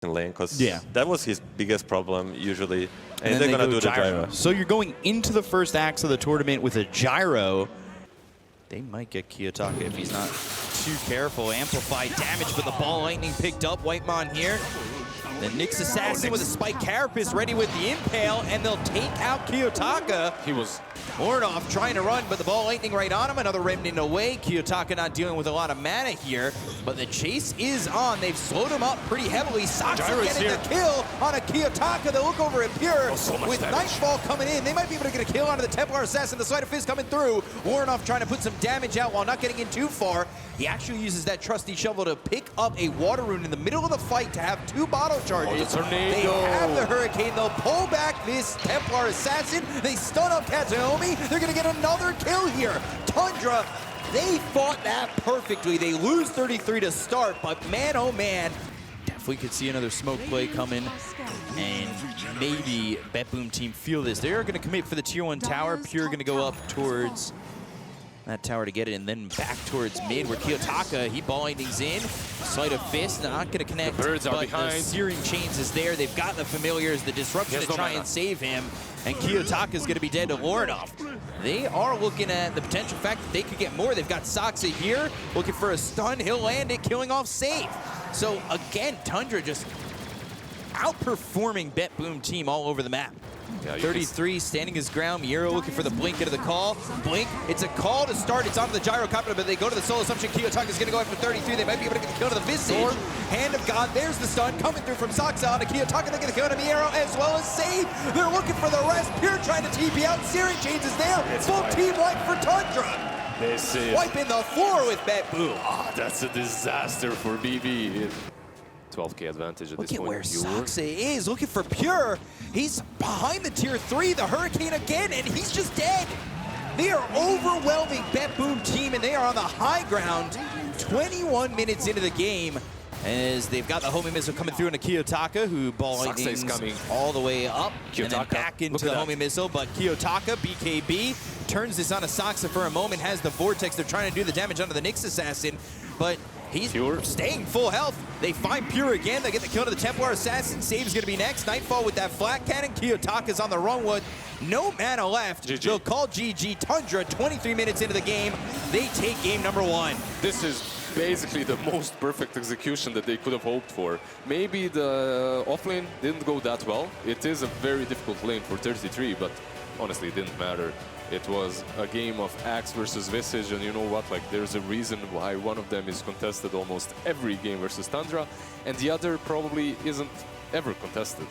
lane, because that was his biggest problem usually. And they're gonna do the gyro. So you're going into the first acts of the tournament with a gyro. They might get Kingteka if he's not too careful. Amplified damage, but the ball lightning picked up. Whitemon here. The Nyx Assassin with a Spike Carapace ready with the Impale, and they'll take out Kingteka. He was Ornoff trying to run, but the ball lightning right on him. Another remnant away. Kingteka not dealing with a lot of mana here, but the chase is on. They've slowed him up pretty heavily. Saksa getting the kill on a Kingteka. They'll look over at PERU with Nightfall coming in. They might be able to get a kill onto the Templar Assassin. The Sleight of Fist coming through. Ornoff trying to put some damage out while not getting in too far. He actually uses that trusty shovel to pick up a water rune in the middle of the fight to have 2 bottle charges. They have the Hurricane. They'll pull back this Templar Assassin. They stun up Kataomi. They're going to get another kill here. Tundra, they fought that perfectly. They lose 33 to start, but man, oh man, definitely could see another smoke play coming. And maybe BETBOOM team feel this. They're going to commit for the tier 1 tower. PERU going to go up towards that tower to get it, and then back towards mid where Kingteka, he ball lightnings in. Sleight of Fist, not going to connect. The birds are but behind. The Searing Chains is there. They've got the Familiars, the Disruption to try and save him. And Kingteka is going to be dead to Ornoff. They are looking at the potential fact that they could get more. They've got Saksa here, looking for a stun. He'll land it, killing off Safe. So again, Tundra just outperforming BETBOOM team all over the map. 33 standing his ground. Miero looking for the blink into the call. Blink, it's a call to start. It's onto the gyrocopter, but they go to the soul assumption. Kingteka is going to go after 33. They might be able to get the kill to the Visage. Hand of God, there's the stun coming through from Saksa onto Kingteka. They're going to kill to Miero as well as Save. They're looking for the rest. PERU trying to TP out. Searing Chains is there. Full team wipe for Tundra. This is wiping the floor with BETBOOM. Oh, that's a disaster for BB. 12k advantage at this point. Look at where Saksa is, looking for PERU. He's behind the tier 3, the Hurricane again, and he's just dead. They are overwhelming BETBOOM team, and they are on the high ground 21 minutes into the game, as they've got the homing missile coming through into Kingteka, who ball lightnings all the way up, and then back into the homing missile, but Kingteka, BKB, turns this on a Saksa for a moment, has the Vortex. They're trying to do the damage onto the Nyx Assassin, but he's staying full health. They find PERU again. They get the kill to the Templar Assassin. Save's going to be next. Nightfall with that flat cannon. Kingteka's on the run with no mana left. They'll call GG. Tundra, 23 minutes into the game. They take game number 1. This is basically the most perfect execution that they could have hoped for. Maybe the offlane didn't go that well. It is a very difficult lane for 33, but honestly, it didn't matter. It was a game of Axe versus Visage, and you know what, like, there's a reason why one of them is contested almost every game versus Tundra, and the other probably isn't ever contested.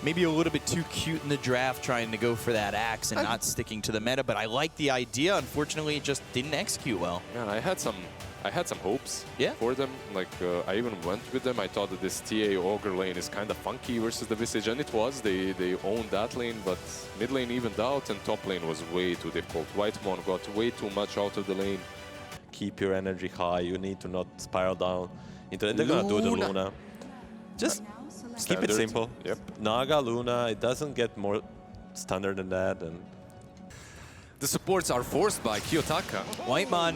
Maybe a little bit too cute in the draft trying to go for that Axe and not sticking to the meta, but I like the idea. Unfortunately, it just didn't execute well. Yeah, I had some hopes for them. Like, I even went with them. I thought that this TA Ogre lane is kind of funky versus the Visage, and it was. They owned that lane, but mid lane evened out, and top lane was way too difficult. Whitemon got way too much out of the lane. Keep your energy high. You need to not spiral down into it. They're gonna do the Luna. Just keep it simple. Yep. Naga, Luna, it doesn't get more standard than that. And the supports are forced by Kingteka. Whitemon,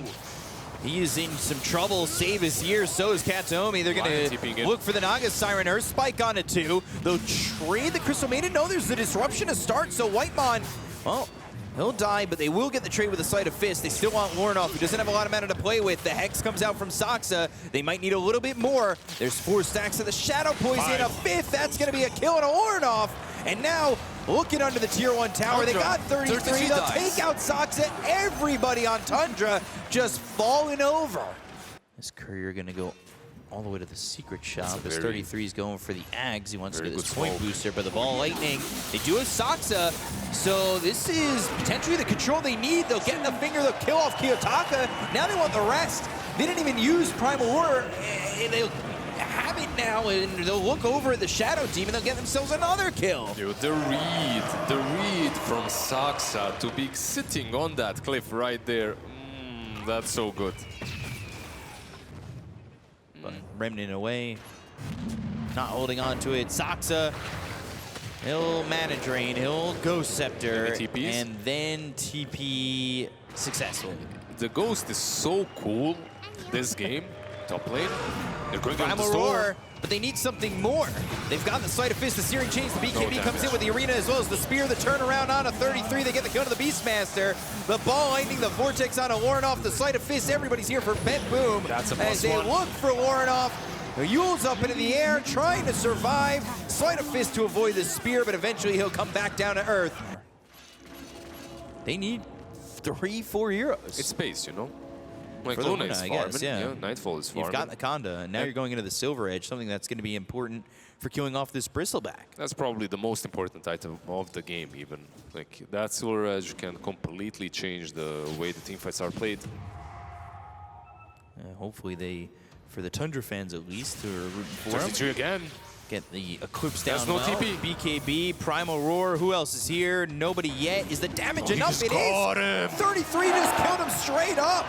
he is in some trouble. Save is here, so is Kataomi. They're going to look for the Naga Siren. Earth Spike on it too. They'll trade the Crystal Maiden. No, there's the disruption to start, so Whitemon, well, he'll die, but they will get the trade with a Sleight of Fist. They still want Ornoff, who doesn't have a lot of mana to play with. The Hex comes out from Saksa. They might need a little bit more. There's 4 stacks of the Shadow Poison, a 5th. That's going to be a kill on Ornoff. And now, looking under the tier 1 tower, they got 33. They'll take out Saksa. Everybody on Tundra just falling over. This Courier going to go all the way to the secret shop as 33 is going for the Ags. He wants to get this point booster, but the ball lightning. They do have Saksa, so this is potentially the control they need. They'll get in the finger, they'll kill off Kingteka. Now they want the rest. They didn't even use Primal War. They'll have it now, and they'll look over at the Shadow Team, and they'll get themselves another kill. Dude, the read from Saksa to be sitting on that cliff right there. That's so good. But Remnant away, not holding on to it. Saksa, he'll Mana Drain, he'll Ghost Scepter, and then TP successful. The Ghost is so cool this game. Top lane. They're going to the Primal store. Roar, but they need something more. They've got the Sleight of Fist, the Searing Chains, the BKB comes in with the Arena as well as the Spear, the turnaround on a 33. They get the kill to the Beastmaster. The Ball Lightning, the Vortex on a Warrenoff, the Sleight of Fist. Everybody's here for BETBOOM. That's a as they look for Warrenoff. Yule's up into the air, trying to survive. Sleight of Fist to avoid the Spear, but eventually he'll come back down to Earth. They need 3-4 heroes. It's space, you know? Like For the Luna Luna, is I farming. guess, yeah. Nightfall is farming. You've got Nakanda, and now you're going into the Silver Edge, something that's going to be important for killing off this Bristleback. That's probably the most important item of the game, even. Like, that Silver Edge can completely change the way the teamfights are played. Hopefully they, for the Tundra fans at least, who are rooting for him, 33 again. get the Eclipse down There's no well. TP. BKB, Primal Roar, who else is here? Nobody yet. Is the damage he enough? just It got is. him. 33 just killed him straight up.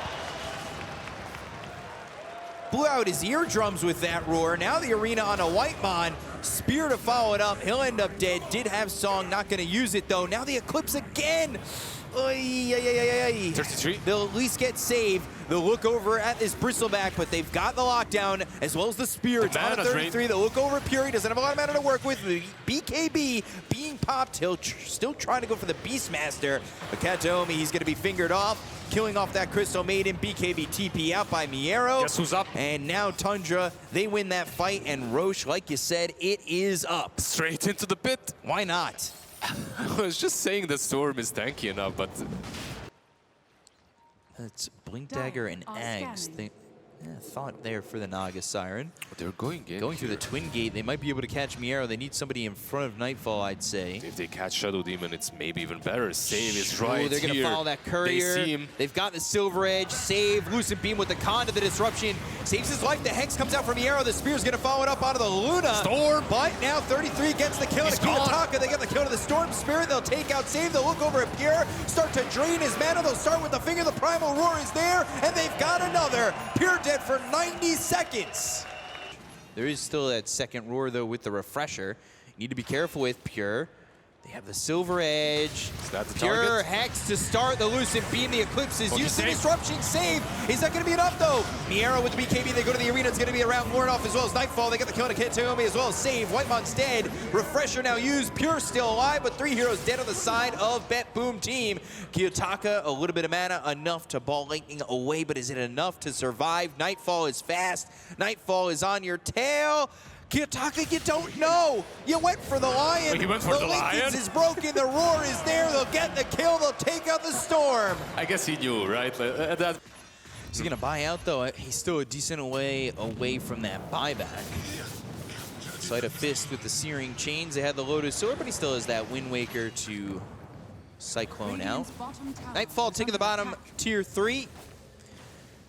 Blew out his eardrums with that roar. Now the Arena on a Whitemon. Spear to follow it up. He'll end up dead. Did have Song, not going to use it though. Now the Eclipse again. 33. They'll at least get saved. They'll look over at this Bristleback, but they've got the lockdown as well as the Spear. It's on a 33. They'll look over at PERU. Doesn't have a lot of mana to work with. The BKB being popped. He'll still trying to go for the Beastmaster. But Kataomi, he's going to be fingered off. Killing off that Crystal Maiden. BKB TP out by Miero. Guess who's up? And now Tundra, they win that fight. And Roche, like you said, it is up. Straight into the pit. Why not? I was just saying that Storm is tanky enough, but... That's Blink Dagger and Ags. Thought there for the Naga Siren. They're going in. Going through the Twin Gate, they might be able to catch Miero. They need somebody in front of Nightfall, I'd say. If they catch Shadow Demon, it's maybe even better. Save is right here. They're going to follow that Courier. They see him. They've got the Silver Edge. Save. Lucent Beam with the Con to the Disruption. Saves his life. The Hex comes out from Miero. The Spear's going to follow it up onto the Luna. Storm. But now 33 gets the kill to Kingteka. They get the kill to the Storm Spirit. They'll take out Save. They'll look over at Pure. Start to drain his mana. They'll start with the Finger. The Primal Roar is there. And they've got another. Pure dead for 90 seconds. There is still that second roar though with the refresher. You need to be careful with Pure. They have the Silver Edge. Is that the Pure target? Hex to start the Lucent Beam. The Eclipse is used. The save. Disruption save. Is that going to be enough though? Miero with the BKB. They go to the Arena. It's going to be around Warrenoff as well as Nightfall. They get the kill to Kataomi as well as save. Whitemon's dead. Refresher now used. Pure still alive, but 3 heroes dead on the side of BETBOOM team. Kingteka, a little bit of mana, enough to Ball Lightning away, but is it enough to survive? Nightfall is fast. Nightfall is on your tail. Kingteka, you don't know. You went for the Lion. He went for the Lion. Linkage is broken. The Roar is there. They'll get the kill. They'll take out the Storm. I guess he knew, right? That. Is he going to buy out, though? He's still a decent way away from that buyback. Sleight of Fist with the Searing Chains. They had the Lotus Sword, but he still has that Wind Waker to Cyclone out. Nightfall taking the bottom, tier 3.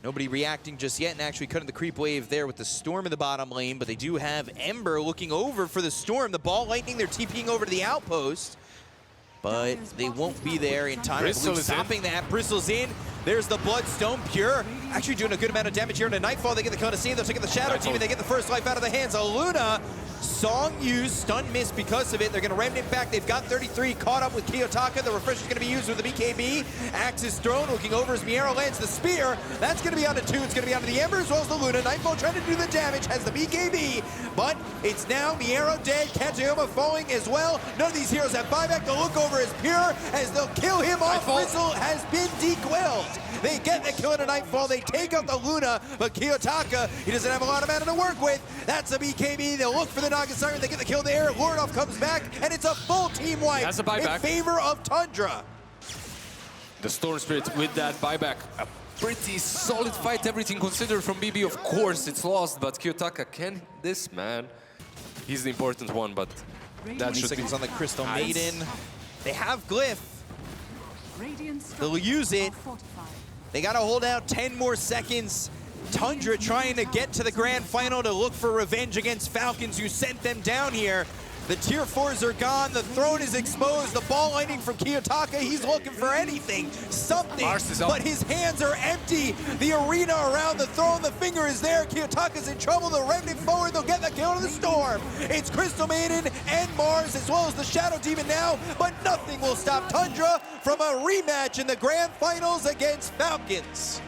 Nobody reacting just yet, and actually cutting the creep wave there with the Storm in the bottom lane, but they do have Ember looking over for the Storm. The Ball Lightning, they're TPing over to the Outpost, but they won't be there in time. Bristol is stopping that. Bristle's in. There's the Bloodstone. Pure actually doing a good amount of damage here into Nightfall. They get the kill to save. They'll take the Shadow Team, and they get the first life out of the hands of Luna. Song used, stun miss because of it. They're going to Remnant back. They've got 33 caught up with Kingteka. The refresher's going to be used with the BKB. Axe is thrown, looking over as Miero lands the Spear. That's going to be onto 2. It's going to be onto the Ember as well as the Luna. Nightfall trying to do the damage, has the BKB, but it's now Miero dead. Kataomi falling as well. None of these heroes have buyback. They'll look over as Pure as they'll kill him off. Bristle has been dequelled. They get the kill into Nightfall. They take out the Luna, but Kingteka, he doesn't have a lot of mana to work with. That's a BKB. They'll look for the Naga Siren. They get the kill there. Warrenoff comes back, and it's a full team wipe Has a buyback in favor of Tundra. The Storm Spirit with that buyback. A pretty solid fight, everything considered from BB. Of course, it's lost, but Kingteka can this man. He's the important one, but that should be... on the Crystal Maiden. They have Glyph. They'll use it. They got to hold out 10 more seconds. Tundra trying to get to the grand final to look for revenge against Falcons, who sent them down here. The tier 4s are gone. The throne is exposed. The Ball Lightning from Kingteka. He's looking for anything, something, but his hands are empty. The Arena around the throne. The Finger is there. Kingteka's in trouble. They'll Remnant forward. They'll get the kill to the Storm. It's Crystal Maiden and Mars as well as the Shadow Demon now, but nothing will stop Tundra from a rematch in the grand finals against Falcons.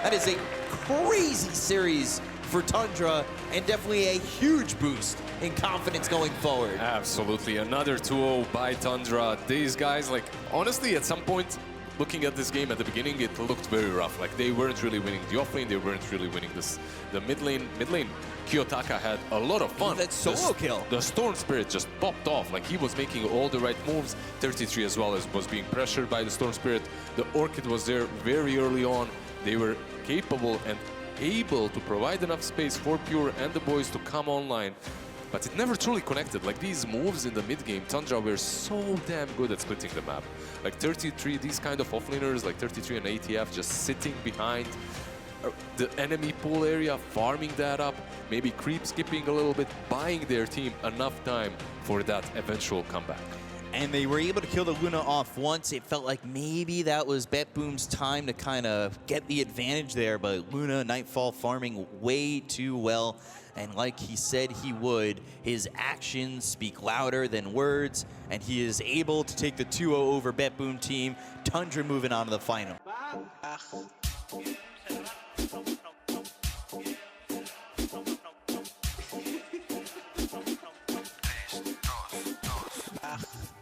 That is a crazy series for Tundra and definitely a huge boost in confidence going forward. Absolutely, another 2-0 by Tundra. These guys, like, honestly, at some point, looking at this game at the beginning, it looked very rough. Like, they weren't really winning the offlane, they weren't really winning the mid lane. Kingteka had a lot of fun. That solo kill. The Storm Spirit just popped off. Like, he was making all the right moves. 33 as well was being pressured by the Storm Spirit. The Orchid was there very early on. They were capable and able to provide enough space for Pure and the boys to come online. But it never truly connected. Like, these moves in the mid-game, Tundra were so damn good at splitting the map. Like 33, these kind of offlaners, like 33 and ATF, just sitting behind the enemy pool area, farming that up, maybe creep skipping a little bit, buying their team enough time for that eventual comeback. And they were able to kill the Luna off once. It felt like maybe that was BETBOOM's time to kind of get the advantage there, but Luna, Nightfall farming way too well. And like he said he would, his actions speak louder than words, and he is able to take the 2-0 over BETBOOM team. Tundra moving on to the final.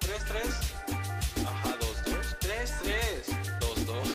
3-3.